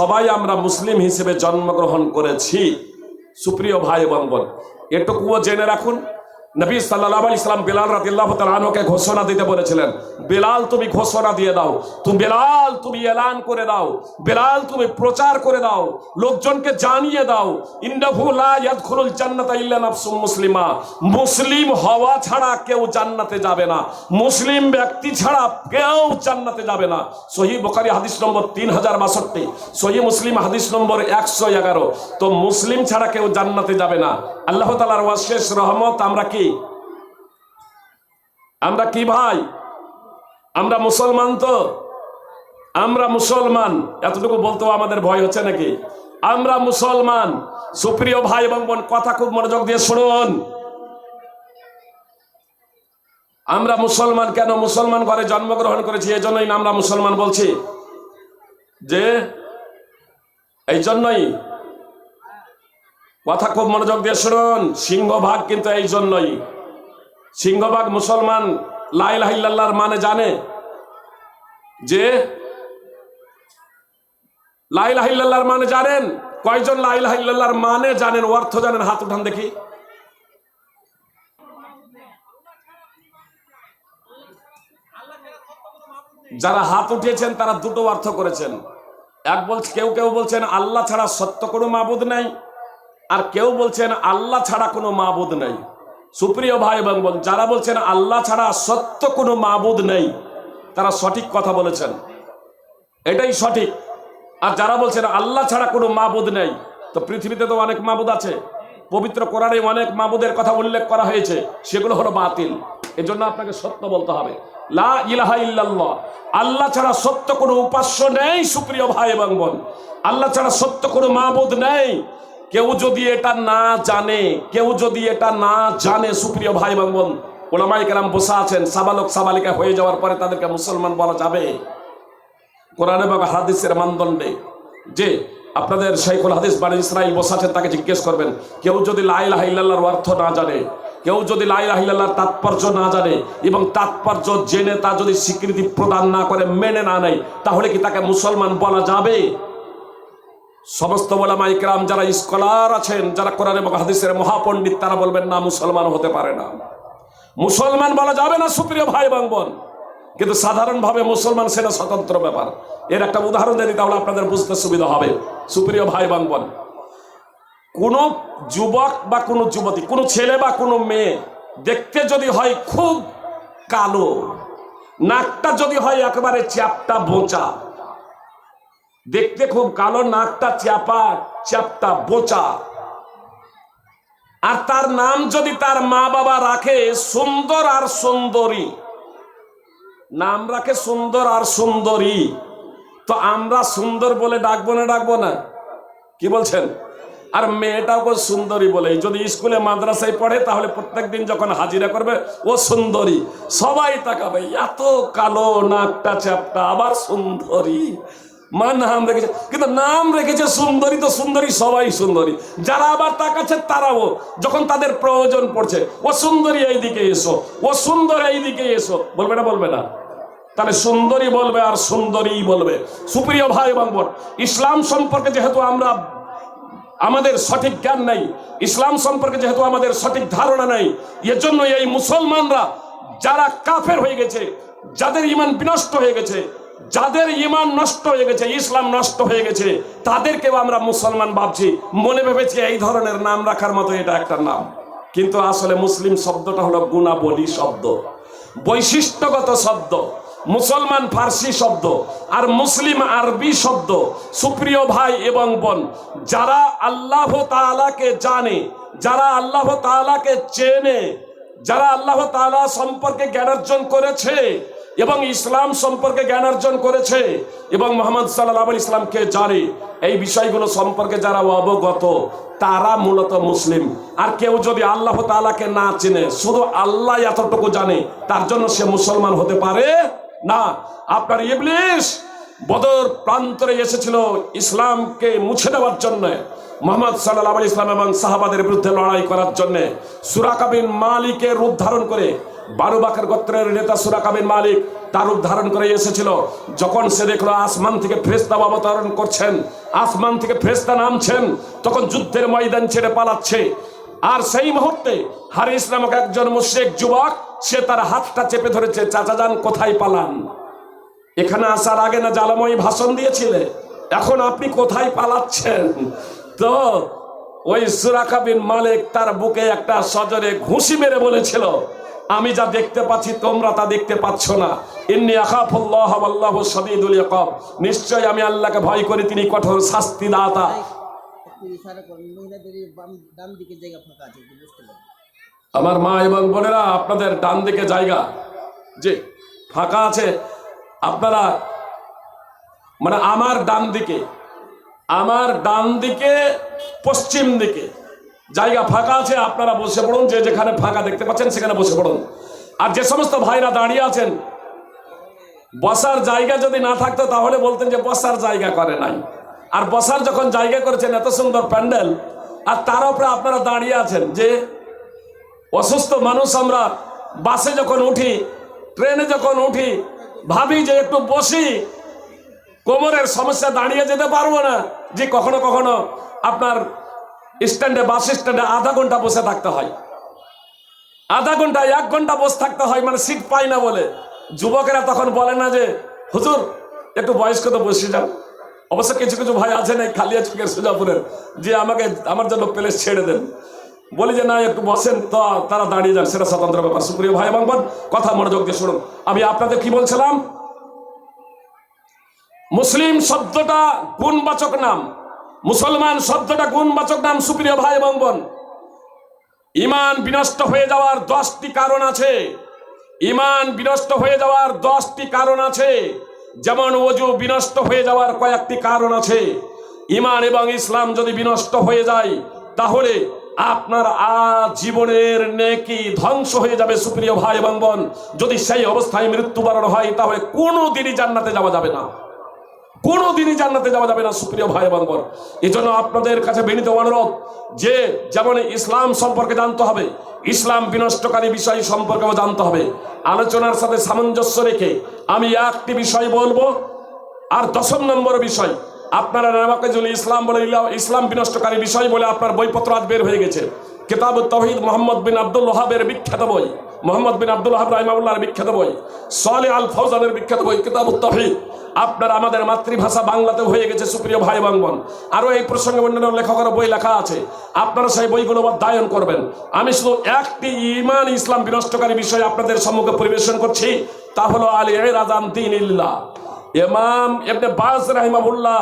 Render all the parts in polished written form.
সবাই আমরা মুসলিম হিসেবে জন্মগ্রহণ করেছি। সুপ্রিয় ভাই এবং বোন, এটুকুও জেনে রাখুন, নবী সাল্লাল্লাহু আলাইহি সাল্লাম বেলাল রাদিয়াল্লাহু তাআলা আনহুকে ঘোষণা দিতে বলেছিলেন, বেলাল তুমি ঘোষণা দিয়ে দাও, বেলাল তুমি এলান করে দাও, বেলাল তুমি প্রচার করে দাও, লোকজনকে জানিয়ে দাও, ইন্নাহু লা ইয়াদখুলুল জান্নাতা ইল্লা নাফসুম মুসলিমা, মুসলিম হওয়া ছাড়া কেউ জান্নাতে যাবে না, মুসলিম ব্যক্তি ছাড়া কেউ জান্নাতে যাবে না। সহিহ বুখারী হাদিস নম্বর 3062, সহিহ মুসলিম হাদিস নম্বর 111। তো মুসলিম ছাড়া কেউ জান্নাতে যাবে না। আল্লাহ তাআলার অশেষ রহমত। আমরা কি ভাই? আমরা মুসলমান। তো আমরা মুসলমান, এতটুকু বলতেও আমাদের ভয় হচ্ছে নাকি? আমরা মুসলমান। সুপ্রিয় ভাই এবং বোন, কথা খুব মনোযোগ দিয়ে শুনুন। আমরা মুসলমান কেন? মুসলমান ঘরে জন্মগ্রহণ করেছি, এই জন্যই না আমরা মুসলমান বলছি, যে এই জন্যই। কথা খুব মনোযোগ দিয়ে শুনুন। সিংহভাগ কিন্তু এই জন্যই, সিংহভাগ মুসলমান লা ইলাহা ইল্লাল্লাহর মানে জানে। যে লা ইলাহা ইল্লাল্লাহর মানে জানেন? কয়জন লা ইলাহা ইল্লাল্লাহর মানে জানেন, অর্থ জানেন? হাত উঠান দেখি। যারা হাত উঠিয়েছেন তারা দুটো অর্থ করেছেন। কেউ কেউ বলছেন আল্লাহ ছাড়া সত্য কোনো মাবুদ নাই, আর কেউ বলছেন আল্লাহ ছাড়া কোনো মাবুদ নাই। সুপ্রিয় ভাই এবং বোন, যারা বলছেন আল্লাহ ছাড়া সত্য কোনো মাবুদ নেই, তারা সঠিক কথা বলেছেন, এটাই সঠিক। আর যারা বলছেন আল্লাহ ছাড়া কোনো মাবুদ নেই, তো পৃথিবীতে তো অনেক মাবুদ আছে, পবিত্র কোরআনে অনেক মাবুদের কথা উল্লেখ করা হয়েছে, সেগুলো হলো বাতিল। এজন্য আপনাকে সত্য বলতে হবে, লা ইলাহা ইল্লাল্লাহ, আল্লাহ ছাড়া সত্য কোনো উপাস্য নেই। সুপ্রিয় ভাই এবং বোন, আল্লাহ ছাড়া সত্য কোনো মাবুদ নেই। কেউ যদি এটা না জানে, সুপ্রিয় ভাই এবং বোন, উলামায়ে কেরাম বসা আছেন, সাবালক সাবালিকা হয়ে যাওয়ার পরে তাদেরকে মুসলমান বলা যাবে কোরআন এবং হাদিসের মানদণ্ডে? যে আপনাদের শাইখুল হাদিস বানি ইসরাইল বসা আছেন, তাকে জিজ্ঞেস করবেন, কেউ যদি লা ইলাহা ইল্লাল্লাহর অর্থ না জানে, কেউ যদি লা ইলাহা ইল্লাল্লাহর তাৎপর্য না জানে, এবং তাৎপর্য জেনে তা যদি স্বীকৃতি প্রদান না করে, মেনে না নেয়, তাহলে কি তাকে মুসলমান বলা যাবে? সমস্ত উলামায়ে কেরাম যারা স্কলার আছেন, যারা কোরআন এবং হাদিসের মহাপণ্ডিত, তারা বলবেন না, মুসলমান হতে পারে না, মুসলমান বলা যাবে না। সুপ্রিয় ভাই এবং বোন, কিন্তু সাধারণভাবে মুসলমান সেটা স্বতন্ত্র ব্যাপার। এর একটা উদাহরণ দিই, তাহলে আপনাদের বুঝতে সুবিধা হবে। সুপ্রিয় ভাই এবং বোন, কোন যুবক বা কোন যুবতী, কোন ছেলে বা কোন মেয়ে দেখতে যদি হয় খুব কালো, নাকটা যদি হয় একেবারে চ্যাপটা বোঁচা, দেখতে খুব কালো, নাকটা চ্যাপটা বোঁচা, আর তার নাম যদি তার মা বাবা রাখে সুন্দর আর সুন্দরী, নাম রাখে সুন্দর আর সুন্দরী, তো আমরা সুন্দর বলে ডাকবো না? কি বলছেন? আর মেয়েটাও সুন্দরী বলে, যদি স্কুলে মাদ্রাসায় পড়ে, তাহলে প্রত্যেকদিন যখন হাজিরা করবে, ও সুন্দরী, সবাই তাকাবে, এত কালো, নাকটা চ্যাপটা, আবার সুন্দরী। নাম রেখেছে, কিন্তু নাম রেখেছে সুন্দরী, তো সুন্দরী সবাই সুন্দরী। যারা আবার তাকাচ্ছে, তারাও যখন তাদের প্রয়োজন পড়ছে, ও সুন্দরী এইদিকে এসো, ও সুন্দর এইদিকে এসো, বলবে না? বলবে না? তাহলে সুন্দরী বলবে আর সুন্দরী বলবে। সুপ্রিয় ভাই এবং বোন, ইসলাম সম্পর্কে যেহেতু আমাদের সঠিক জ্ঞান নেই, ইসলাম সম্পর্কে যেহেতু আমাদের সঠিক ধারণা নেই, এজন্য এই মুসলমানরা যারা কাফের হয়ে গেছে, যাদের ঈমান বিনষ্ট হয়ে গেছে, যাদের ঈমান নষ্ট হয়ে গেছে, ইসলাম নষ্ট হয়ে গেছে, তাদেরকেও আমরা মুসলমান ভাবছি, মনে ভেবেছি এই ধরনের নাম রাখার মতো এটা একটা নাম। কিন্তু আসলে মুসলিম শব্দটা হলো গুণাবলী শব্দ, বৈশিষ্ট্যগত শব্দ। মুসলমান ফার্সি শব্দ, আর মুসলিম আরবি শব্দ। সুপ্রিয় ভাই এবং বোন, যারা আল্লাহ তাআলাকে জানে, যারা আল্লাহ তাআলাকে চেনে, যারা আল্লাহ তাআলা সম্পর্কে জ্ঞানার্জন করেছে, এবং ইসলাম সম্পর্কে জ্ঞানার্জন করেছে, এবং মুহাম্মদ সাল্লাল্লাহু আলাইহি ওয়াসাল্লামকে জানে, এই বিষয়গুলো সম্পর্কে যারা অবগত, তারা মূলত মুসলিম। আর কেউ যদি আল্লাহ তাআলাকে না চেনে, শুধু আল্লাহ এতটুকু জানে, তার জন্য সে মুসলমান হতে পারে না। আপনার ইবলিস বদর প্রান্তরে এসেছিল ইসলামকে মুছে দেওয়ার জন্য, মুহাম্মদ সাল্লাল্লাহু আলাইহি ওয়াসাল্লাম এবং সাহাবাদের বিরুদ্ধে লড়াই করার জন্য। সুরাকা বিন মালিকের রূপ ধারণ করে বানু বাকর গোত্রের নেতা সুরাকা বিন মালিক তার রূপ ধারণ করে এসেছিল। যখন সে দেখলো আসমান থেকে ফেরেশতা অবতরণ করছেন, আসমান থেকে ফেরেশতা নামছেন, তখন যুদ্ধের ময়দান ছেড়ে পালাচ্ছে। আর সেই মুহূর্তে হারিস নামক একজন মুশরিক যুবক সে তার হাতটা চেপে ধরেছে, চাচা যান কোথায় পালান? এখানে আসার আগে না জ্বালাময়ী ভাষণ দিয়েছিলে, এখন আপনি কোথায় পালাচ্ছেন? তো ওই সুরাকা বিন মালিক তার বুকে একটা সজরে ঘুষি মেরে বলেছিল, আমি যা দেখতে পাচ্ছি তোমরা তা দেখতে পাচ্ছ না। ইন্নী আখাফুল্লাহ ওয়াল্লাহু শাদীদুল ইকাব, নিশ্চয় আমি আল্লাহকে ভয় করি, তিনি কঠোর শাস্তি দাতা। আমার মা এবং বোনেরা, আপনাদের ডান দিকে জায়গা যে ফাঁকা আছে, আপনারা মানে আমার ডান দিকে পশ্চিম দিকে জায়গা ফাঁকা আছে, আপনারা বসে পড়ুন। যে যেখানে ফাঁকা দেখতে পাচ্ছেন সেখানে বসে পড়ুন। আর যে সমস্ত ভাইরা দাঁড়িয়ে আছেন, বসার জায়গা যদি না থাকতো তাহলে বলতেন যে বসার জায়গা করে নাই। আর বসার যখন জায়গা করেছেন, এত সুন্দর প্যান্ডেল, আর তার উপরে আপনারা দাঁড়িয়ে আছেন। যে অসুস্থ মানুষ আমরা বাসে যখন উঠি, ট্রেনে যখন উঠি, ভাবি যে একটু বসি, কোমরের সমস্যা, দাঁড়িয়ে যেতে পারবো না। যে কখনো কখনো আপনার স্ট্যান্ডে, বাস স্ট্যান্ডে আধা ঘন্টা বসে থাকতে হয়, আধা ঘন্টা 1 ঘন্টা বসে থাকতে হয়, মানে সিট পাই না বলে। যুবকেরা তখন বলে না যে হুজুর একটু বয়স্ক তো বসে যান। অবশ্য কিছু কিছু ভাই আছেন এই খালিয়া চুকের সুজাপুরের, যে আমার জন্য প্লেস ছেড়ে দেন। বলি যে না একটু বসেন, তো তারা দাঁড়িয়ে যান, সেটা স্বতন্ত্র ব্যাপার। সুপ্রিয় ভাই এবং বোন, কথা মনোযোগ দিয়ে শুনুন। আমি আপনাদের কি বলছিলাম, মুসলিম শব্দটা গুণবাচক নাম, মুসলমান শব্দটা গুণবাচক নাম। সুপ্রিয় ভাই এবং বোন, ঈমান বিনষ্ট হয়ে যাওয়ার 10টি কারণ আছে। ঈমান বিনষ্ট হয়ে যাওয়ার 10টি কারণ আছে, যেমন ওযু বিনষ্ট হয়ে যাওয়ার কয়েকটি কারণ আছে। ঈমান এবং ইসলাম যদি বিনষ্ট হয়ে যায় তাহলে আপনার জীবনের নেকি ধ্বংস হয়ে যাবে। সুপ্রিয় ভাই এবং বোন, যদি সেই অবস্থায় মৃত্যুবরণ হয় তাহলে কোনোদিনই জান্নাতে যাওয়া যাবে না, কোনোদিনই জান্নাতে যাওয়া যাবে না। সুপ্রিয় ভাই এবং বোন, এই জন্য আপনাদের কাছে বিনীত অনুরোধ যে যেমন ইসলাম সম্পর্কে জানতে হবে, ইসলাম বিনষ্টকারী বিষয় সম্পর্কেও জানতে হবে। আলোচনার সাথে সামঞ্জস্য রেখে আমি একটি বিষয় বলবো, আর 10 নম্বর বিষয় আপনারা নামাকাজুল ইসলাম বলে, ইসলাম বিনষ্টকারী বিষয় বলে আপনার বইপত্র আজ বের হয়ে গেছে। কিতাবুত তাওহীদ মোহাম্মদ বিন আব্দুল ওয়াহাবের বিখ্যাত বই, মোহাম্মদ বিন আব্দুল ওয়াহাব রাহিমাহুল্লাহর বিখ্যাত বই, সালেহ আল ফাওজানের বিখ্যাত বই কিতাবুত তাওহীদ আপনার আমাদের মাতৃভাষা বাংলাতে হয়ে গেছে। সুপ্রিয় ভাই এবং বোন, আরো এই প্রসঙ্গে অন্যান্য লেখকের বই লেখা আছে, আপনারা সেই বইগুলো অধ্যয়ন করবেন। আমি শুধু একটি ঈমান ইসলাম বিনষ্টকারী বিষয় আপনাদের সম্মুখে পরিবেশন করছি, তা হলো আল ইরাজ আন দীনিল্লাহ। ইমাম ইবনে বাজ রাহিমাহুল্লাহ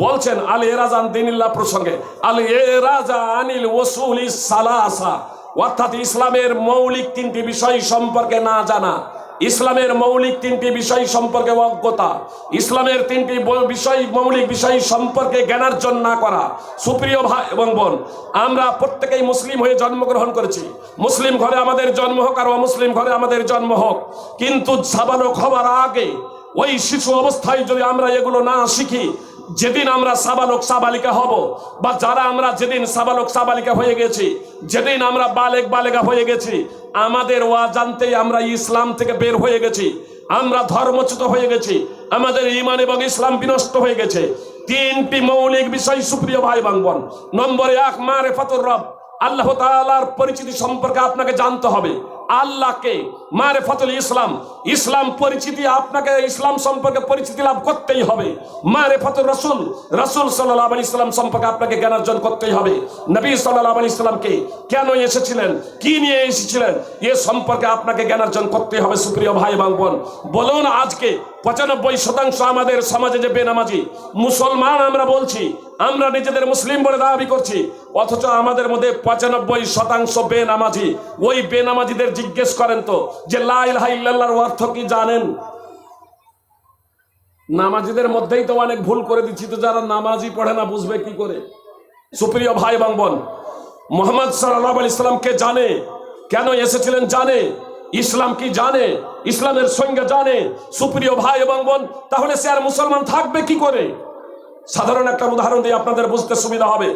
বলছেন আল ইরাজ আন দীনিল্লাহ প্রসঙ্গে, আল ইরাজ আনিল উসুলিস সালাসা, অর্থাৎ ইসলামের মৌলিক 3টি বিষয় সম্পর্কে না জানা, ইসলামের মৌলিক 3টি বিষয় সম্পর্কে অজ্ঞতা, ইসলামের 3টি মৌলিক বিষয় সম্পর্কে জ্ঞানার্জন না করা। সুপ্রিয় ভাই এবং বোন, আমরা প্রত্যেকেই মুসলিম হয়ে জন্মগ্রহণ করেছি। মুসলিম ঘরে আমাদের জন্ম হোক আর অমুসলিম ঘরে আমাদের জন্ম হোক, কিন্তু সাবালক হবার আগে ওই শিশু অবস্থায় যদি আমরা এগুলো না শিখি, যেদিন আমরা সাবালক সাবালিকা হব, বা যারা আমরা যেদিন সাবালক সাবালিকা হয়ে গেছি, যেদিন আমরা বালেক বালেগা হয়ে গেছি, আমাদের অজান্তেই আমরা ইসলাম থেকে বের হয়ে গেছি, আমরা ধর্মচ্যুত হয়ে গেছি, আমাদের ঈমান এবং ইসলাম বিনষ্ট হয়ে গেছে। 3টি মৌলিক বিষয় সুপ্রিয় ভাই এবং বোন। নম্বর 1, মারিফাতুর রব, আল্লাহ তাআলার পরিচিতি সম্পর্কে আপনাকে জানতে হবে। আল্লাহকে, মারিফাতুল ইসলাম, ইসলাম পরিচিতি, আপনাকে ইসলাম সম্পর্কে পরিচিতি লাভ করতেই হবে। মারিফাতুর রাসূল, রাসূল সাল্লাল্লাহু আলাইহি ওয়াসাল্লাম সম্পর্কে আপনাকে জ্ঞান অর্জন করতেই হবে। নবী সাল্লাল্লাহু আলাইহি ওয়াসাল্লামকে কেন এসেছিলেন, কি নিয়ে এসেছিলেন, এ সম্পর্কে আপনাকে জ্ঞান অর্জন করতেই হবে। সুপ্রিয় ভাই এবং বোন, বলুন আজকে 95% আমাদের সমাজে যে বেনামাজি মুসলমান আমরা বলছি, আমরা নিজেদের মুসলিম বলে দাবি করছি, অথচ আমাদের মধ্যে 95% বেনামাজি। ওই বেনামাজিদের জিজ্ঞেস করেন তো যে লা ইলাহা ইল্লাল্লাহর অর্থ কি জানেন? নামাজিদের মধ্যেই তো অনেক ভুল করে দিচ্ছি, তো যারা নামাজি পড়ে না বুঝবে কি করে? সুপ্রিয় ভাই এবং বোন, মুহাম্মদ সাল্লাল্লাহু আলাইহি সাল্লামকে জানে, কেন এসেছিলেন জানে, ইসলাম কি জানে, ইসলামের সঙ্গে জানে। সুপ্রিয় ভাই এবং বোন, তাহলে সে আর মুসলমান থাকবে কি করে? সাধারণ একটা উদাহরণ দিয়ে আপনাদের বুঝতে সুবিধা হবে।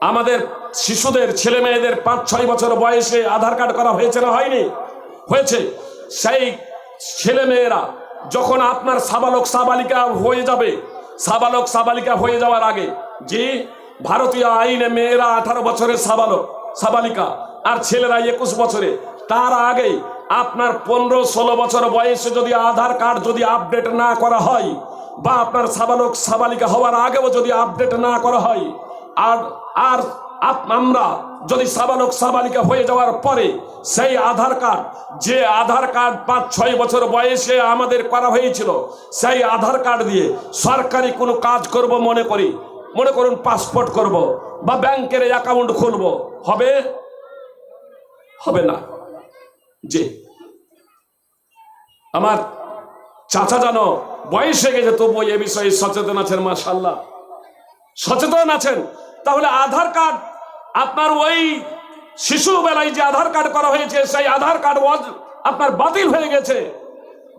আমাদের শিশুদের, ছেলে মেয়েদের 5-6 বছর বয়সে আধার কার্ড করা হয়েছে না হয়নি? হয়েছে, সেই ছেলেমেয়েরা যখন আপনার সাবালক সাবালিকা হয়ে যাবে, সাবালক সাবালিকা হয়ে যাওয়ার আগে, যে ভারতীয় আইনে মেয়েরা 18 বছরের সাবালক সাবালিকা আর ছেলেরা 21 বছরে, তার আগে আপনার 15-16 বছর বয়সে যদি আধার কার্ড যদি আপডেট না করা হয়, বা আপনার সাবালক সাবালিকা হওয়ার আগেও যদি আপডেট না করা হয়, আর আমরা যদি সাবালক সাবালিকা হয়ে যাওয়ার পরে সেই আধার কার্ড, যে আধার কার্ড 5-6 বছর বয়সে আমাদের করা হয়েছিল, সেই আধার কার্ড দিয়ে সরকারি কোনো কাজ করব মনে করুন পাসপোর্ট করব বা ব্যাংকের অ্যাকাউন্ট খুলব, হবে না। যে আমার চাচা জানো বয়স হয়ে গেছে, তবু এ বিষয়ে সচেতন আছেন, মাশাআল্লাহ সচেতন আছেন। তাহলে আধার কার্ড আপনার ওই শিশুবেলায় যে আধার কার্ড করা হয়েছে, সেই আধার কার্ড আপনার বাতিল হয়ে গেছে।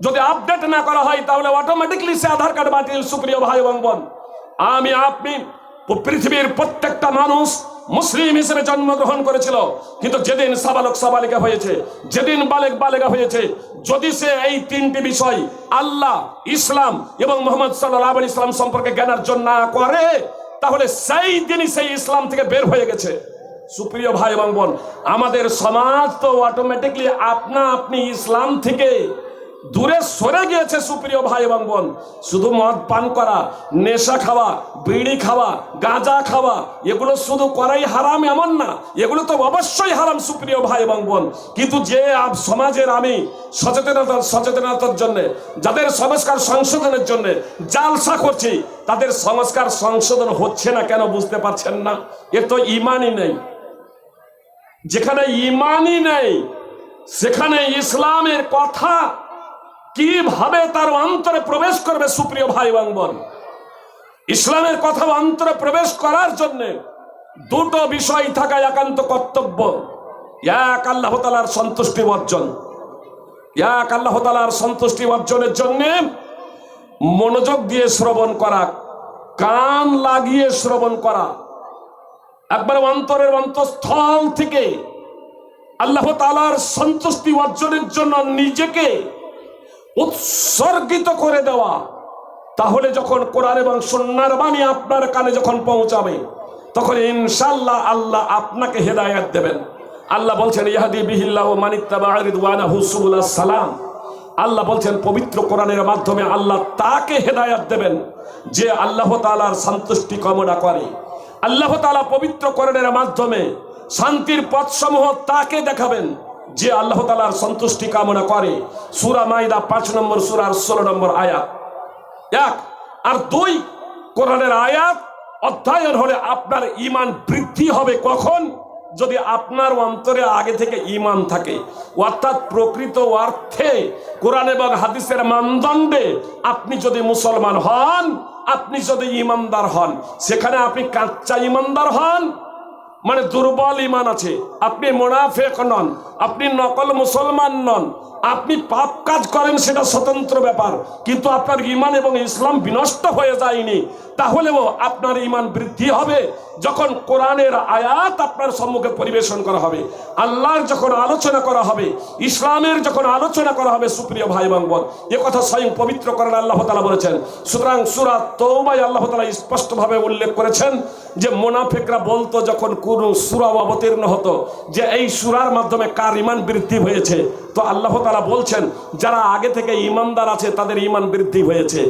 যদি আপডেট না করা হয় তাহলে অটোমেটিকলি সে আধার কার্ড বাতিল। সুপ্রিয় ভাই এবং বোন, আমি আপনি পৃথিবীর প্রত্যেকটা মানুষ মুসলিম হিসেবে জন্মগ্রহণ করেছিল, কিন্তু যেদিন সাবালক সাবালিকা হয়েছে, যেদিন বালেক বালেগা হয়েছে, যদি সে এই 3টি বিষয় আল্লাহ, ইসলাম এবং মুহাম্মদ সাল্লাল্লাহু আলাইহি ওয়াসাল্লাম সম্পর্কে জ্ঞান অর্জন না করে, তাহলে সেই দিনই সেই ইসলাম থেকে বের হয়ে গেছে। সুপ্রিয় ভাই এবং বোন, আমাদের সমাজ তো অটোমেটিকলি আপনি ইসলাম থেকে দূরে সরে গিয়েছে। সুপ্রিয় ভাই এবং বোন, শুধু মদ পান করা, নেশা খাওয়া, বিড়ি খাওয়া, গাঁজা খাওয়া, এগুলো শুধু করাই হারাম এমন না, এগুলো তো অবশ্যই হারাম। সুপ্রিয় ভাই এবং বোন, কিন্তু যে সমাজের আমি সচেতনতার জন্য, যাদের সংস্কার সংশোধনের জন্য জালসা করছি, তাদের সংস্কার সংশোধন হচ্ছে না কেন বুঝতে পারছেন না? এর তো ইমানই নেই। যেখানে ইমানই নেই, সেখানে ইসলামের কথা কিভাবে তার অন্তরে প্রবেশ করবে? সুপ্রিয় ভাই এবং বোন, ইসলামের কথা অন্তরে প্রবেশ করার জন্য দুটো বিষয় থাকা একান্ত কর্তব্য। এক, আল্লাহ তাআলার সন্তুষ্টি অর্জন। এক, আল্লাহ তাআলার সন্তুষ্টি অর্জনের জন্য মনোযোগ দিয়ে শ্রবণ করা, কান লাগিয়ে শ্রবণ করা, একবার অন্তরের অন্তঃস্থল থেকে আল্লাহ তাআলার সন্তুষ্টি অর্জনের জন্য নিজেকে উৎসর্গিত করে দেওয়া। তাহলে যখন কোরআন এবং সুন্নাহর বাণী আপনার কানে যখন পৌঁছাবে, তখন ইনশাআল্লাহ আল্লাহ আপনাকে হেদায়েত দেবেন। আল্লাহ বলছেন, ইয়াহদি বিহিল্লাহু মান ইত্তাবা রিদওয়ানাহু সুবুলাস সালাম। আল্লাহ বলছেন পবিত্র কোরআনের মাধ্যমে আল্লাহ তাকে হেদায়েত দেবেন যে আল্লাহ তাআলার সন্তুষ্টি কামনা করে। আল্লাহ তাআলা পবিত্র কোরআনের মাধ্যমে শান্তির পথসমূহ তাকে দেখাবেন যে আল্লাহ তাআলার সন্তুষ্টি কামনা করে। সূরা মাইদা 5 নম্বর সূরার 16 নম্বর আয়াত। 1 আর 2 কোরআনের আয়াত অধ্যয়ন হলে আপনার ঈমান বৃদ্ধি হবে। কখন? যদি আপনার অন্তরে আগে থেকে ঈমান থাকে, অর্থাৎ প্রকৃত অর্থে কোরআন এবং হাদিসের মানদণ্ডে আপনি যদি মুসলমান হন, আপনি যদি ঈমানদার হন, সেখানে আপনি কাঁচা ঈমানদার হন, মানে দুর্বল ঈমান আছে, আপনি মুনাফিক নন, আপনি নকল মুসলমান নন, আপনি পাপ কাজ করেন সেটা স্বতন্ত্র ব্যাপার, কিন্তু আপনার ঈমান এবং ইসলাম বিনষ্ট হয়ে যায়নি, তাহলেও আপনার ঈমান বৃদ্ধি হবে যখন কোরআনের আয়াত আপনার সম্মুখে পরিবেশন করা হবে, আল্লাহর যখন আলোচনা করা হবে, ইসলামের যখন আলোচনা করা হবে। সুপ্রিয় ভাই এবং বোন, এ কথা স্বয়ং পবিত্র কোরআনে আল্লাহ তাআলা বলেছেন। সুতরাং সূরা তওবায় আল্লাহ তাআলা স্পষ্টভাবে উল্লেখ করেছেন যে মুনাফিকরা বলতো যখন কোন সূরা অবতীর্ণ হতো যে এই সূরার মাধ্যমে কার ঈমান বৃদ্ধি হয়েছে, তো আল্লাহ তাআলা বলছেন যারা আগে থেকে ঈমানদার আছে তাদের ঈমান বৃদ্ধি হয়েছে,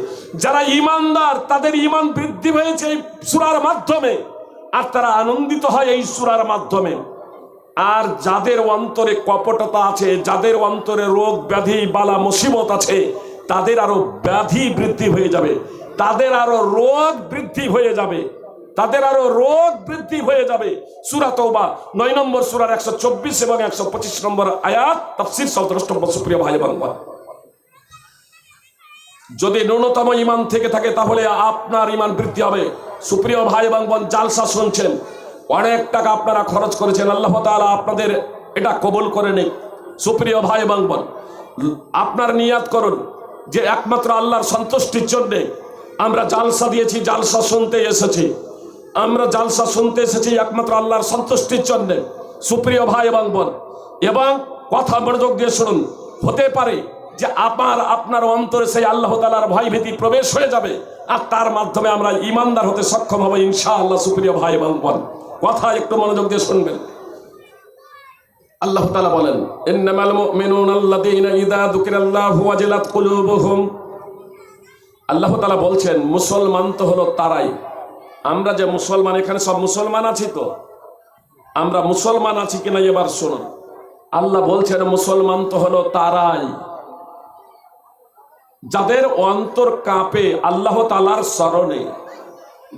যারা ঈমানদার তাদের ঈমান বৃদ্ধি হয়েছে এই সূরার মাধ্যমে, আর তারা আনন্দিত হয় এই সূরার মাধ্যমে। আর যাদের অন্তরে কপটতা আছে, যাদের অন্তরে রোগ ব্যাধি বালা মুসিবত আছে, তাদের আরো ব্যাধি বৃদ্ধি হয়ে যাবে, তাদের আরো রোগ বৃদ্ধি হয়ে যাবে, তাদের আরো রোগ বৃদ্ধি হয়ে যাবে। সূরা তওবা 9 নম্বর সূরার 124 এবং 125 নম্বর আয়াত তাফসীর সদরষ্টম। সুপ্রিয় ভাই এবং বোন, যদি ন্যূনতম ঈমান থেকে থাকে তাহলে আপনার ঈমান বৃদ্ধি হবে। সুপ্রিয় ভাই এবং বোন, জালসা শুনছেন, অনেক টাকা আপনারা খরচ করেছেন, আল্লাহ তাআলা আপনাদের এটা কবুল করে নিক। সুপ্রিয় ভাই এবং বোন, আপনার নিয়াত করুন যে একমাত্র আল্লাহর সন্তুষ্টির জন্য আমরা জালসা দিয়েছি, জালসা শুনতে এসেছি, আমরা জালসা শুনতে এসেছি একমাত্র আল্লাহর সন্তুষ্টির জন্য। সুপ্রিয় ভাই এবং বোন, এবং কথা মনোযোগ দিয়ে শুনুন, হতে পারে যে আপনার অন্তরে সেই আল্লাহ তাআলার ভয় ভীতি প্রবেশ হয়ে যাবে, আর তার মাধ্যমে আমরা ইমানদার হতে সক্ষম হব ইনশাআল্লাহ। সুপ্রিয় ভাই এবং বোন, কথা একটু মনোযোগ দিয়ে শুনবেন। আল্লাহ তাআলা বলেন, ইন্নামাল মুমিনুনা আল্লাযীনা ইযা যুকিরাল্লাহু ওয়াজিলাত কুলুবুহুম। আল্লাহ তাআলা বলছেন মুসলমান তো হলো তারাই, আমরা যে মুসলমান, এখানে সব মুসলমান আছি তো, আমরা মুসলমান আছি কিনা এবার শুনুন। আল্লাহ বলছেন মুসলমান তো হলো তারাই যাদের অন্তর কাঁপে আল্লাহ তাআলার স্মরণে,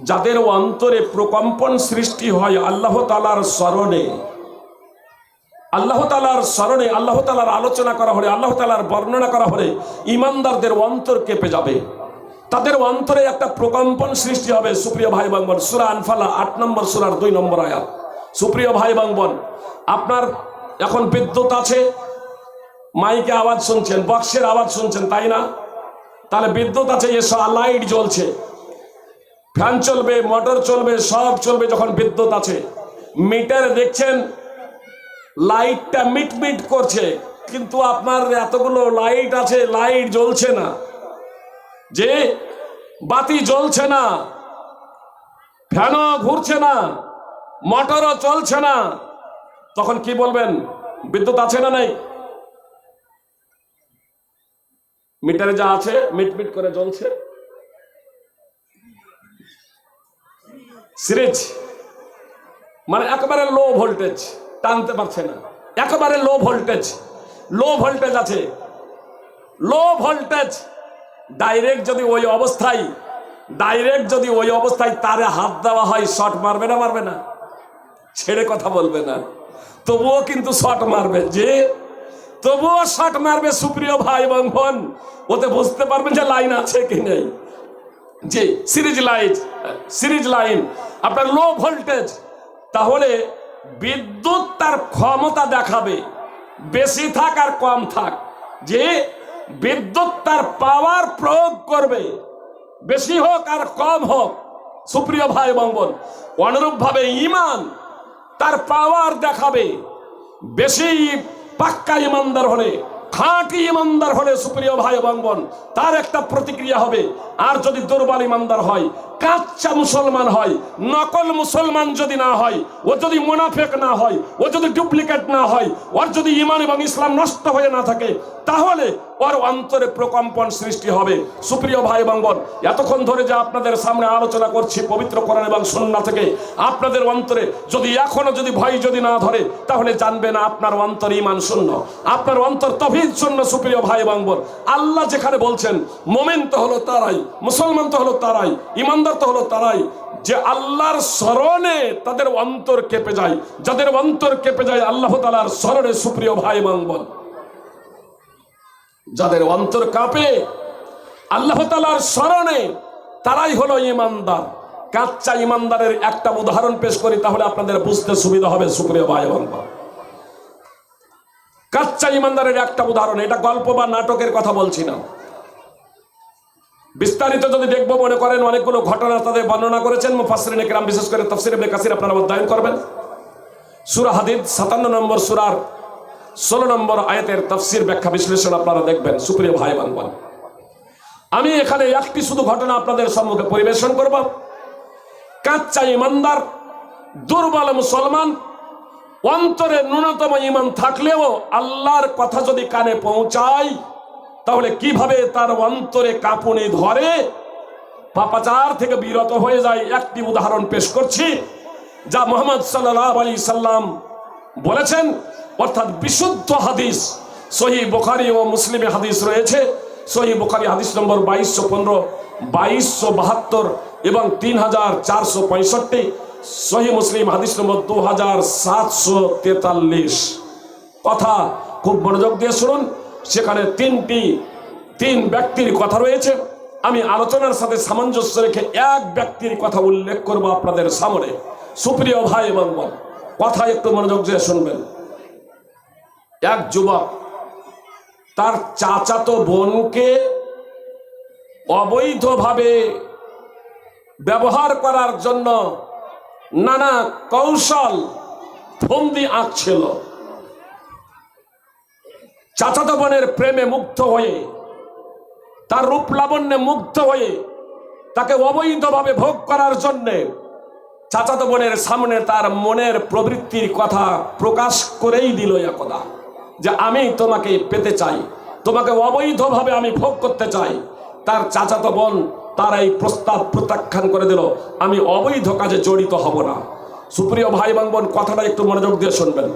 যাদের অন্তরে প্রকম্পন সৃষ্টি হয় আল্লাহ তাআলার স্মরণে। আল্লাহ তাআলার স্মরণে, আল্লাহ তাআলার আলোচনা করা হলে, আল্লাহ তাআলার বর্ণনা করা হলে ইমানদারদের অন্তর কেঁপে যাবে, তাদের অন্তরে একটা প্রকম্পন সৃষ্টি হবে। সুপ্রিয় ভাই এবং বোন, সূরা আনফাল 8 নম্বর সূরার 2 নম্বর আয়াত। সুপ্রিয় ভাই এবং বোন, আপনার এখন বিদ্যুৎ আছে, মাইকে আওয়াজ শুনছেন, বক্সের আওয়াজ শুনছেন, তাই না? তাহলে বিদ্যুৎ আছে, এসব লাইট জ্বলছে, ফ্যান চলবে, মোটর চলবে, সব চলবে যখন বিদ্যুৎ আছে। মিটারে দেখছেন লাইটটা মিটমিট করছে, কিন্তু আপনার এতগুলো লাইট আছে, লাইট জ্বলছে না, যে বাতি জ্বলছে না, ফ্যানও ঘুরছে না, মোটরও চলছে না, তখন কি বলবেন? বিদ্যুৎ আছে না নাই? মিটারে যা আছে মিটমিট করে জ্বলছে, সিরিজ মানে একেবারে লো ভোল্টেজ, টানতে পারছে না, একেবারে লো ভোল্টেজ, লো ভোল্টেজ আছে, লো ভোল্টেজ। ডাইরেক্ট যদি ওই অবস্থায় তারে হাত দেওয়া হয়, শর্ট মারবে না? মারবে না? ছেড়ে কথা বলবে না, তবুও কিন্তু শর্ট মারবে, যে তবুও শর্ট মারবে। সুপ্রিয় ভাই এবং বোন, ওতে বুঝতে পারবেন যে লাইন আছে কি নেই, যে সিরিজ লাইন আপনার লো ভোল্টেজ। তাহলে বিদ্যুৎ তার ক্ষমতা দেখাবে, বেশি থাক আর কম থাক, যে বিদ্যুৎ তার পাওয়ার প্রয়োগ করবে, বেশি হোক আর কম হোক। সুপ্রিয় ভাই এবং বোন, অনুরূপ ভাবে ঈমান তার পাওয়ার দেখাবে, বেশি পাক্কা ঈমানদার হলে, খাঁটি ঈমানদার হলে, সুপ্রিয় ভাই এবং বোন, তার একটা প্রতিক্রিয়া হবে। আর যদি দুর্বল ঈমানদার হয়, কাঁচা মুসলমান হয়, নকল মুসলমান যদি না হয়, ও যদি মুনাফিক না হয়, ও যদি ডুপ্লিকেট না হয়, ওর যদি ঈমান এবং ইসলাম নষ্ট হয়ে না থাকে, তাহলে ওর অন্তরে প্রকম্পন সৃষ্টি হবে। সুপ্রিয় ভাই এবং বোন, এতক্ষণ ধরে যে আপনাদের সামনে আলোচনা করছি পবিত্র কোরআন এবং সুন্নাহ থেকে, আপনাদের অন্তরে যদি এখনো যদি ভয় যদি না ধরে, তাহলে জানবেন আপনার অন্তর ঈমান শূন্য, আপনার অন্তর তাওহীদ শূন্য। সুপ্রিয় ভাই এবং বোন, আল্লাহ যেখানে বলছেন মুমিন তো হলো তারাই, মুসলমান তো হলো তারাই, ঈমানদার তো হলো তারাই, যে আল্লাহর স্মরণে তাদের অন্তর কেঁপে যায়, যাদের অন্তর কেঁপে যায় আল্লাহ তাআলার স্মরণে। সুপ্রিয় ভাই এবং বোন, যাদের অন্তর কাঁপে আল্লাহ তাআলার স্মরণে, তারাই হলো ঈমানদার। কাচ্চা ঈমানদারের একটা উদাহরণ পেশ করি, তাহলে আপনাদের বুঝতে সুবিধা হবে। সুপ্রিয় ভাই এবং বোন, কাচ্চা ঈমানদারের একটা উদাহরণ, এটা গল্প বা নাটকের কথা বলছি না, বিস্তারিত যদি দেখবো মনে করেন অনেকগুলো ঘটনা তাদের বর্ণনা করেছেন মুফাসসিরিনে কেরাম, বিশেষ করে তাফসীর ইবনে কাসির আপনারা অধ্যয়ন করবেন। সূরা হাদীদ 57 নম্বর সূরার 16 নম্বর আয়াতের তাফসীর ব্যাখ্যা বিশ্লেষণ আপনারা দেখবেন। সুপ্রিয় ভাই এবং বোন, আমি এখানে একটি শুধু ঘটনা আপনাদের সম্মুখে পরিবেশন করব। কাচ্চা ঈমানদার, দুর্বল মুসলমান, অন্তরে ন্যূনতম ঈমান থাকলেও আল্লাহর কথা যদি কানে পৌঁছায়, তাহলে কিভাবে তার অন্তরে কাঁপুনি ধরে, পাপাচার থেকে বিরত হয়ে যায়, একটি উদাহরণ পেশ করছি, যা মুহাম্মদ সাল্লাল্লাহু আলাইহি সাল্লাম বলেছেন, অর্থাৎ বিশুদ্ধ হাদিস। সহিহ বুখারী ও মুসলিমে হাদিস রয়েছে। সহিহ বুখারী হাদিস নম্বর 2215, 2272 এবং 3465। সহিহ মুসলিম হাদিস নম্বর 2743। কথা খুব মনোযোগ দিয়ে শুনুন, সেখানে তিন ব্যক্তির কথা রয়েছে। আমি আলোচনার সাথে সামঞ্জস্য রেখে এক ব্যক্তির কথা উল্লেখ করব আপনাদের সামনে। সুপ্রিয় ভাই এবং বোন, কথা একটু মনোযোগ দিয়ে শুনবেন। এক যুবক তার চাচাতো বোনকে অবৈধভাবে ব্যবহার করার জন্য নানা কৌশল ফন্দি আঁকছিল। চাচাতো বোনের প্রেমে মুগ্ধ হয়ে, তার রূপ লাবণ্যে মুগ্ধ হয়ে তাকে অবৈধভাবে ভোগ করার জন্যে চাচাতো বোনের সামনে তার মনের প্রবৃত্তির কথা প্রকাশ করেই দিল একদা, যে আমি তোমাকে পেতে চাই, তোমাকে অবৈধভাবে আমি ভোগ করতে চাই। তার চাচাতো বোন তার এই প্রস্তাব প্রত্যাখ্যান করে দিল, আমি অবৈধ কাজে জড়িত হব না। সুপ্রিয় ভাই এবং বোন, কথাটা একটু মনোযোগ দিয়ে শুনবেন,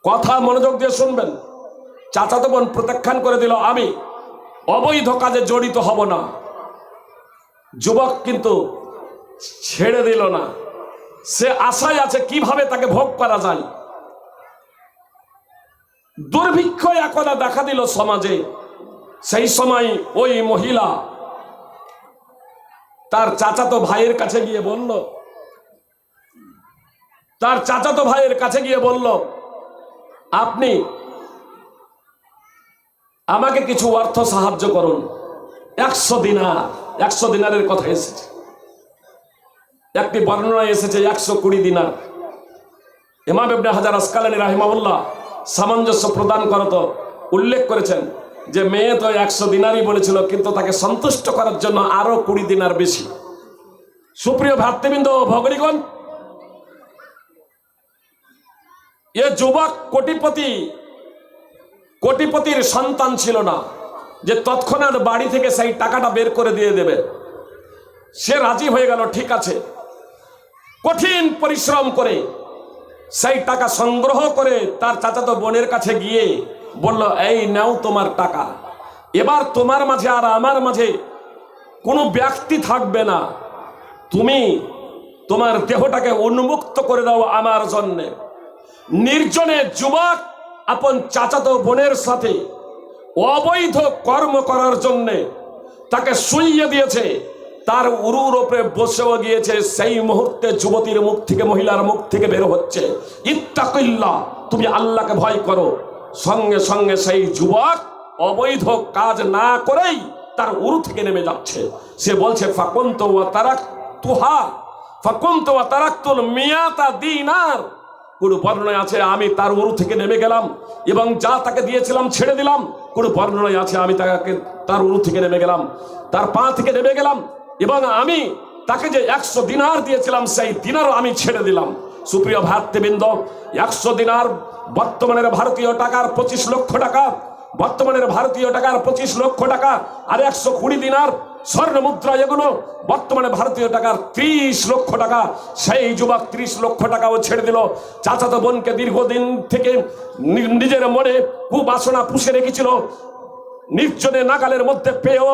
কথা মনোযোগ দিয়ে শুনবেন। চাচাতো বোন প্রত্যাখ্যান করে দিল, আমি অবৈধ কাজে জড়িত হব না। যুবক কিন্তু ছেড়ে দিল না, সে আশায় আছে কিভাবে তাকে ভোগ করা যায়। দুর্ভিক্ষ একদা দেখা দিল সমাজে। সেই সময় ওই মহিলা তার চাচাতো ভাইয়ের কাছে গিয়ে বলল, তার চাচাতো ভাইয়ের কাছে গিয়ে বলল, আপনি আমাকে কিছু অর্থ সাহায্য করুন। 100 দিনার, 100 দিনারের কথা এসেছে, একটি বর্ণনায় এসেছে 120 দিনার। ইমাম ইবনে হাজার আসকালানী রাহিমাহুল্লাহ সামঞ্জস্য প্রদান করত উল্লেখ করেছেন যে মেয়ে তো 100 দিনারই বলেছিল, কিন্তু তাকে সন্তুষ্ট করার জন্য আরো 20 দিনার বেশি। সুপ্রিয় ভ্রাতৃবৃন্দ ও ভগিনীগণ, এ যুবক কোটিপতির সন্তান ছিল না যে তৎক্ষণাৎ বাড়ি থেকে সেই টাকাটা বের করে দিয়ে দেবে। সে রাজি হয়ে গেল, ঠিক আছে। কঠিন পরিশ্রম করে সেই টাকা সংগ্রহ করে তার চাচাতো বোনের কাছে গিয়ে বলল, এই নাও তোমার টাকা, এবার তোমার মাঝে আর আমার মাঝে কোনো ব্যক্তি থাকবে না, তুমি তোমার দেহটাকে উন্মুক্ত করে দাও আমার জন্যে। নির্জনে যুবক আপন চাচাতো বোনের সাথে অবৈধ কর্ম করার জন্যে তাকে শুইয়ে দিয়েছে, তার উরুর ওপরে বসেও গিয়েছে। সেই মুহূর্তে যুবতীর মুখ থেকে, মহিলার মুখ থেকে বের হচ্ছে, ইত্তাকিল্লাহ, তুমি আল্লাহকে ভয় করো। সঙ্গে সঙ্গে সেই যুবক অবৈধ কাজ না করেই তার উরু থেকে নেমে যাচ্ছে। সে বলছে, ফাকুনতু ওয়া তারাকতুহা, ফাকুনতু ওয়া তারাকতুল মিয়াতা দিনার। কোনো বর্ণনায় আছে আমি তার উরু থেকে নেমে গেলাম এবং যা তাকে দিয়েছিলাম ছেড়ে দিলাম। কোনো বর্ণনায় আছে আমি তাকে তার উরু থেকে নেমে গেলাম, তার পা থেকে নেমে গেলাম এবং আমি তাকে যে 100 দিনার দিয়েছিলাম সেই দিনারও আমি ছেড়ে দিলাম। সুপ্রিয় ভ্রাতৃবৃন্দ, 100 দিনার বর্তমানের ভারতীয় টাকার 25 লক্ষ টাকা, বর্তমানের ভারতীয় টাকার 25 লক্ষ টাকা, আর 120 দিনার স্বর্ণ মুদ্রা, এগুলো বর্তমানে ভারতীয় টাকার 30 লক্ষ টাকা। সেই যুবক 30 লক্ষ টাকাও ছেড়ে দিল। চাচাতো বোনকে দীর্ঘদিন থেকে নিজের মনে কুবাসনা পুষে রেখেছিল, নির্জনে নাগালের মধ্যে পেয়েও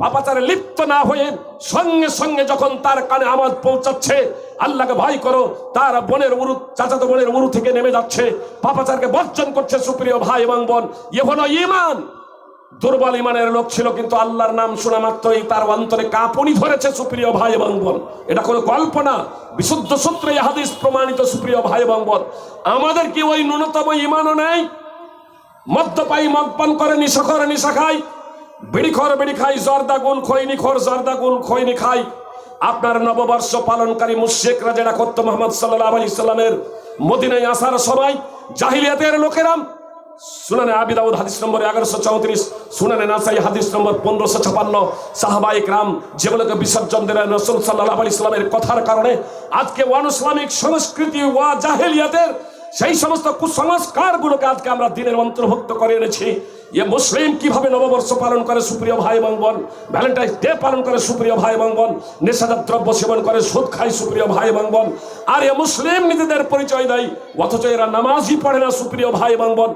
পাপাচারে লিপ্ত না হয়ে সঙ্গে সঙ্গে যখন তার কানে আওয়াজ পৌঁছাচ্ছে, আল্লাহকে ভয় করো, তার বোনের উরু, চাচাতো বোনের উরু থেকে নেমে যাচ্ছে, পাপাচারকে বর্জন করছে। সুপ্রিয় ভাই এবং বোন, এ হলো ঈমান। দুর্বল ঈমানের লোক ছিল, কিন্তু আল্লাহর নাম শোনা মাত্রই তার অন্তরে কাঁপুনি ধরেছে। সুপ্রিয় ভাই এবং বোন, এটা কোনো গল্প না, বিশুদ্ধ সূত্রে হাদিস প্রমাণিত। সুপ্রিয় ভাই এবং বোন, আমাদের কি ওই ন্যূনতম ঈমানও নেই? মদ্যপায়ী মদ পান করে, নিশাখর নিশা খায়, বিড়িখর বিড়ি খাই, জর্দাগুল খৈনিখর জর্দাগুল খৈনি খাই। আপনার নববর্ষ পালনকারী মুশরিকরা যেটা করতো মুহাম্মদ সাল্লাল্লাহু আলাইহি সাল্লামের মদিনায় আসার সময়, জাহিলিয়াতের লোকেরা, সুনানে আবি দাউদ হাদিস নম্বর 1134, সুনানে নাসাই হাদিস নম্বর 1556, সাহাবায়ে কেরাম যেগুলোকে বিসর্জন দিলেন রাসূল সাল্লাল্লাহু আলাইহি সাল্লামের কথার কারণে, আজকে অনইসলামিক সংস্কৃতি ওয়া জাহিলিয়াতের সেই সমস্ত কুসংস্কারগুলোকে আজকে আমরা দিনের অন্তর্ভুক্ত করে এনেছি। এ মুসলিম কিভাবে নববর্ষ পালন করে সুপ্রিয় ভাই এবং বোন, ভ্যালেন্টাইন্স ডে পালন করে সুপ্রিয় ভাই এবং বোন, নেশাজাত দ্রব্য সেবন করে, সুদ খায় সুপ্রিয় ভাই এবং বোন। আর এ মুসলিম নিজেদের পরিচয় দেয়, অথচ এরা নামাজই পড়ে না সুপ্রিয় ভাই এবং বোন।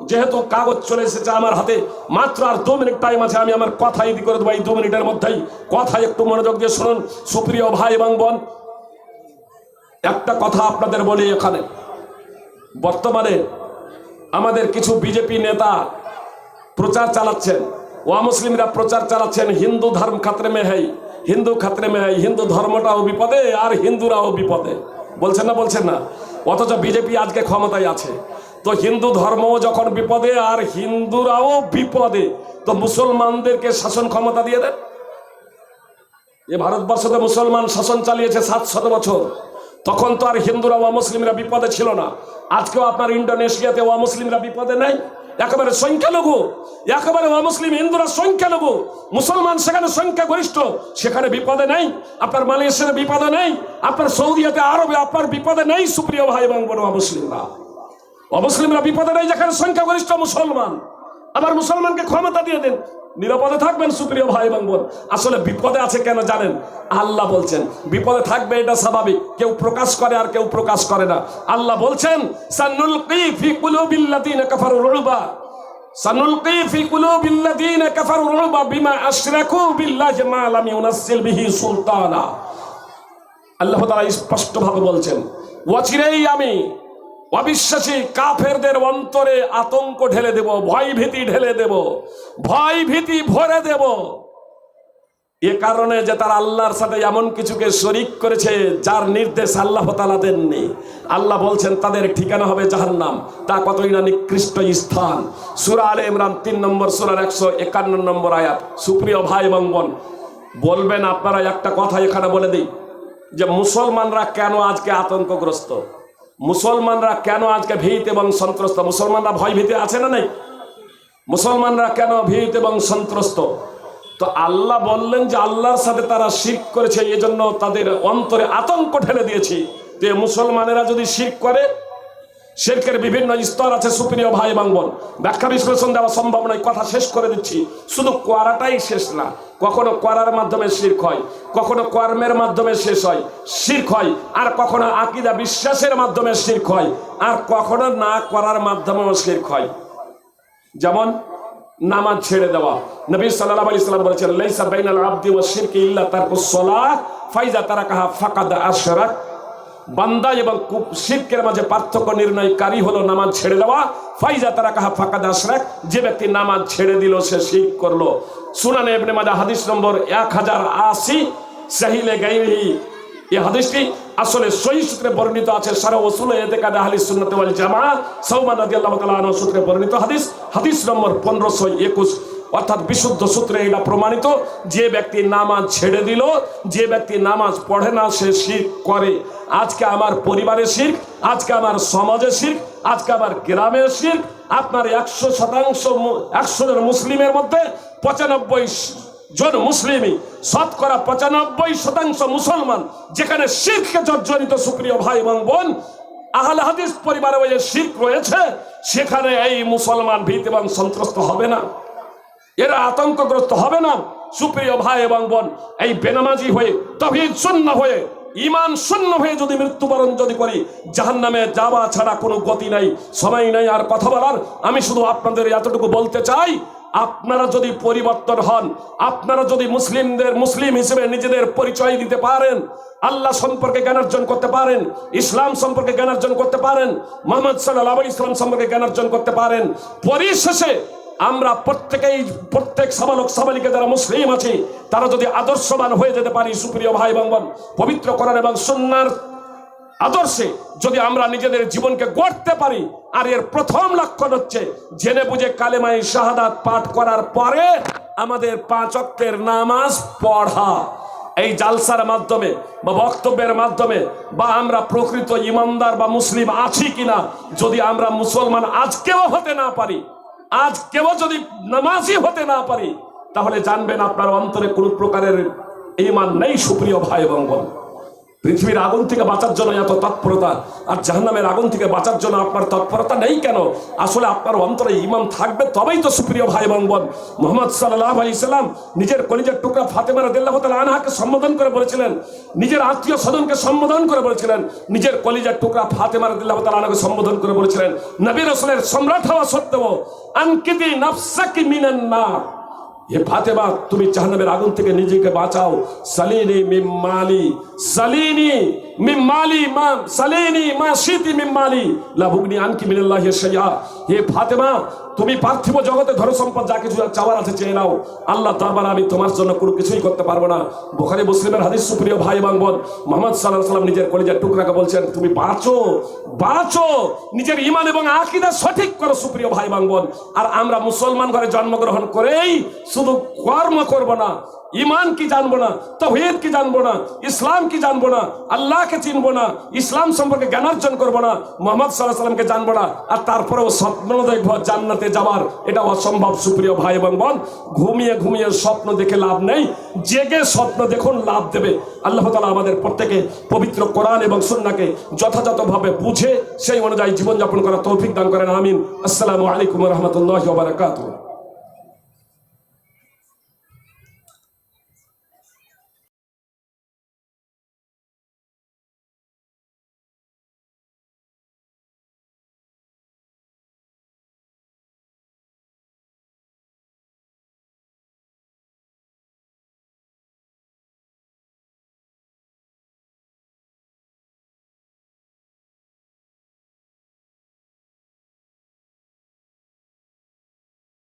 যেহেতু কাগজ চলে এসেছে আমার হাতে, মাত্র আর 2 মিনিট টাইম আছে, আমি আমার কথা ইদি করে দেবো এই 2 মিনিটের মধ্যেই। কথা একটু মনোযোগ দিয়ে শুনুন সুপ্রিয় ভাই এবং বোন। একটা কথা আপনাদের বলি, এখানে বর্তমানে আমাদের কিছু বিজেপি নেতা প্রচার চালাচ্ছেন, অমুসলিমরা প্রচার চালাচ্ছেন, হিন্দু ধর্ম খাতরে মে হ্যায়, হিন্দু খাতরে মে হ্যায়, হিন্দু ধর্মটাও বিপদে আর হিন্দুরাও বিপদে, বলছেন না? বলছেন না? অথচ বিজেপি আজকে ক্ষমতায় আছে। তো হিন্দু ধর্মও যখন বিপদে আর হিন্দুরাও বিপদে, তো মুসলমানদেরকে শাসন ক্ষমতা দিয়ে দেন। এ ভারতবর্ষতে মুসলমান শাসন চালিয়েছে 700 বছর, তখন তো আর হিন্দুরা অমুসলিমরা বিপদে ছিল না। আজকেও আপনার ইন্ডোনেশিয়াতে অমুসলিমরা বিপদে নেই, একেবারে সংখ্যালঘু, একেবারে অমুসলিম হিন্দুরা সংখ্যালঘু, মুসলমান সেখানে সংখ্যাগরিষ্ঠ, সেখানে বিপদে নেই। আপনার মালয়েশিয়ার বিপদে নেই, আপনার সৌদিয়াতে আরবে আপনার বিপদে নেই। সুপ্রিয় ভাই এবং বড় অমুসলিমরা বিপদে নেই যেখানে সংখ্যাগরিষ্ঠ মুসলমান। আবার মুসলমানকে ক্ষমতা দিয়ে দেন, নিরাপদে থাকবেন। সুপ্রিয় ভাই এবং বোন, আসলে বিপদে আছে কেন জানেন? আল্লাহ বলছেন বিপদে থাকবে, এটা স্বাভাবিক। কেউ প্রকাশ করে আর কেউ প্রকাশ করে না। আল্লাহ বলছেন সানুলকি ফি কুলুবিল্লাযিনা কাফারু রুবা, সানুলকি ফি কুলুবিল্লাযিনা কাফারু রুবা বিমা আশরাকু বিল্লাহি মা লাম ইউনাজ্জিল বিহি সুলতানা। আল্লাহ তাআলা স্পষ্টভাবে বলছেন, অচিরেই আমি অবিশ্বাসী কাফেরদের অন্তরে আতঙ্ক ঢেলে দেব, ভয় ভীতি ঢেলে দেব, ভয় ভীতি ভরে দেব। এ কারণে যে তারা আল্লাহর সাথে এমন কিছুকে শরীক করেছে যার নির্দেশ আল্লাহ তাআলা দেননি। আল্লাহ বলছেন তাদের ঠিকানা হবে জাহান্নাম। তা কতই না নিকৃষ্ট স্থান। সূরা আলে ইমরান 3 নম্বর সূরার 151 নম্বর আয়াত। সুপ্রিয় ভাই এবং বোন, বলবেন আপনারা একটা কথা এখানে বলে দিই, যে মুসলমানরা কেন আজকে আতঙ্কগ্রস্ত, মুসলমানরা কেন আজকে ভীত এবং সন্ত্রস্ত? মুসলমানরা ভয় ভীতি আছে না নাই? মুসলমানরা কেন ভীত এবং সন্ত্রস্ত? তো আল্লাহ বললেন যে আল্লাহর সাথে তারা শিরক করেছে, এজন্য তাদের অন্তরে আতঙ্ক ঢেলে দিয়েছি। যে মুসলমানেরা যদি শিরক করে, শিরকের বিভিন্ন স্তর আছে। সুপ্রিয় ভাই এবং বোন, ব্যাখ্যা বিশ্লেষণ দেওয়া সম্ভব নয়, কথা শেষ করে দিচ্ছি। শুধু করাটাই শেষ না, কখনো করার মাধ্যমে শিরক হয়, কখনো কর্মের মাধ্যমে শেষ হয় শিরক হয়, আর কখনো আকীদা বিশ্বাসের মাধ্যমে শিরক হয়, আর কখনো না করার মাধ্যমেও শিরক হয়। যেমন নামাজ ছেড়ে দেওয়া। নবী সাল্লাল্লাহু আলাইহি ওয়াসাল্লাম বলেছেন, লাইসা বাইনাল আবদি ওয়াশ শিরকি ইল্লা তারকুস সালাহ ফাইজা তারাকাহা ফাকাদ আশরাক। বান্দা এবং শিরকের মাঝে পার্থক্য নির্ণয়কারী হলো নামাজ ছেড়ে দেওয়া। ফাইজা তারাকাহা ফাকাদ আশরাক, যে ব্যক্তি নামাজ ছেড়ে দিল সে শিরক করলো। সুনানে ইবনে মাজাহ হাদিস নম্বর 1080, সাহিলে গায়রিহি। এই হাদিসটি আসলে সহিহ সূত্রে বর্ণিত আছে। সারা উসুল ইতিকাদ আহলিস সুন্নাত ওয়াল জামাআহ সাওবান রাদিয়াল্লাহু তাআলা আনহু সূত্রে বর্ণিত হাদিস, হাদিস নম্বর 1521। অর্থাৎ বিশুদ্ধ সূত্রে এটা প্রমাণিত, যে ব্যক্তি নামাজ ছেড়ে দিল, যে ব্যক্তি নামাজ পড়ে না, সে শিরক করে। আজকে আমার পরিবারের শিরক, আজকে আমার সমাজের শিরক, আজকে আমার গ্রামের শিরক। আপনার 100 জন মুসলিমের মধ্যে 95 জন মুসলিমই, শতকরা 95% মুসলমান, যেখানে শিরকে জর্জরিত। সুপ্রিয় ভাই এবং বোন, আহলে হাদিস পরিবারে ওই যে শিরক রয়েছে, সেখানে এই মুসলমান ভীত এবং সন্ত্রস্ত হবে না, এরা আতঙ্কগ্রস্ত হবে না। সুপ্রিয় ভাই এবং বোন, এই বেনামাজি হয়ে, তাওহীদ শূন্য হয়ে, ঈমান শূন্য হয়ে যদি মৃত্যুবরণ যদি করি, জাহান্নামে যাওয়া ছাড়া কোনো গতি নাই, সময় নাই আর কথা বলার। আমি শুধু আপনাদের এতটুকু বলতে চাই, আপনারা যদি পরিবর্তন হন, আপনারা যদি মুসলিম হিসেবে নিজেদের পরিচয় দিতে পারেন, আল্লাহ সম্পর্কে জ্ঞান অর্জন করতে পারেন, ইসলাম সম্পর্কে জ্ঞান অর্জন করতে পারেন, মুহাম্মদ সাল্লাল্লাহু আলাইহি ওয়াসাল্লাম সম্পর্কে জ্ঞান অর্জন করতে পারেন, পরিশেষে আমরা প্রত্যেক সাবালক সাবালিকা যারা মুসলিম আছে, তারা যদি আদর্শবান হয়ে যেতে পারি, সুপ্রিয় ভাই এবং বোন, পবিত্র কোরআন এবং সুন্নাহর আদর্শে যদি আমরা নিজেদের জীবনকে গড়তে পারি, আর এর প্রথম লক্ষণ হচ্ছে জেনে বুঝে কালেমায়ে শাহাদাত পাঠ করার পরে আমাদের 5 ওয়াক্তের নামাজ পড়া। এই জালসার মাধ্যমে বা বক্তব্যের মাধ্যমে, বা আমরা প্রকৃত ইমানদার বা মুসলিম আছি কিনা, যদি আমরা মুসলমান আজকেও হতে না পারি, আজকেও যদি নামাজি হতে না পারি, তাহলে জানবেন আপনার অন্তরে কোন প্রকারের ঈমান নেই। সুপ্রিয় ভাই এবং বোন, পৃথিবীর আগুন থেকে বাঁচার জন্য এত তৎপরতা, আর জাহান্নামের আগুন থেকে বাঁচার জন্য আপনার তৎপরতা নেই কেন? আসলে আপনার অন্তরে ঈমান থাকবে, তবেই তো। সুপ্রিয় ভাই এবং বোন, মুহাম্মদ সাল্লাল্লাহু আলাইহি সাল্লাম নিজের কলিজার টুকরা ফাতেমা রাদিয়াল্লাহু তাআলা আনহাকে সম্বোধন করে বলেছিলেন, নিজের আত্মীয় স্বজনকে সম্বোধন করে বলেছিলেন, নিজের কলিজার টুকরা ফাতেমা রাদিয়াল্লাহু তাআলা আনহাকে সম্বোধন করে বলেছিলেন, নবী রাসূলের সম্রাট হওয়া সত্ত্বেও, আনকিদি নাফসাকি মিনান নার, হে ফাতেমা, তুমি জাহান্নামের আগুন থেকে নিজেকে বাঁচাও। সালিনি মিন মালি, সালিনি মিন মালি, মা সালিনি মা শিতি মিন মালি লা বুগনি আনকি মিনাল্লাহি শাইআ। হে ফাতেমা, তুমি পার্থিব জগতে ধন সম্পদ যা কিছু চাওয়ার আছে চেয়ে নাও, আল্লাহ দরবারে আমি তোমার জন্য কোনো কিছুই করতে পারবো না। বুখারী মুসলিমের হাদিস। সুপ্রিয় ভাই এবং বোন, মুহাম্মদ সাল্লাল্লাহু আলাইহি ওয়াসাল্লাম নিজের কলিজার টুকরাকে বলছেন, তুমি বাঁচো, নিজের ঈমান এবং আকীদা সঠিক করো। সুপ্রিয় ভাই এবং বোন, আর আমরা মুসলমান ঘরে জন্মগ্রহণ করেই শুধু কর্ম করব না, ইমান কি জানবো না, তাওহীদ কি জানবো না, ইসলাম কি জানবো না, আল্লাহকে চিনবো না, ইসলাম সম্পর্কে জ্ঞানার্জন করবো না, মুহাম্মদ সাল্লাল্লাহু আলাইহি সাল্লামকে জানবো না, আর তারপরেও স্বপ্ন দেখবো জান্নাতে যাওয়ার, এটা অসম্ভব। সুপ্রিয় ভাই এবং বোন, ঘুমিয়ে ঘুমিয়ে স্বপ্ন দেখে লাভ নেই, জেগে স্বপ্ন দেখুন, লাভ দেবে। আল্লাহ তাআলা আমাদের প্রত্যেকে পবিত্র কোরআন এবং সুন্নাহকে যথাযথভাবে বুঝে সেই অনুযায়ী জীবনযাপন করার তৌফিক দান করেন। আমিন। আসসালামু আলাইকুম ওয়া রাহমাতুল্লাহি ওয়া বারাকাতুহু।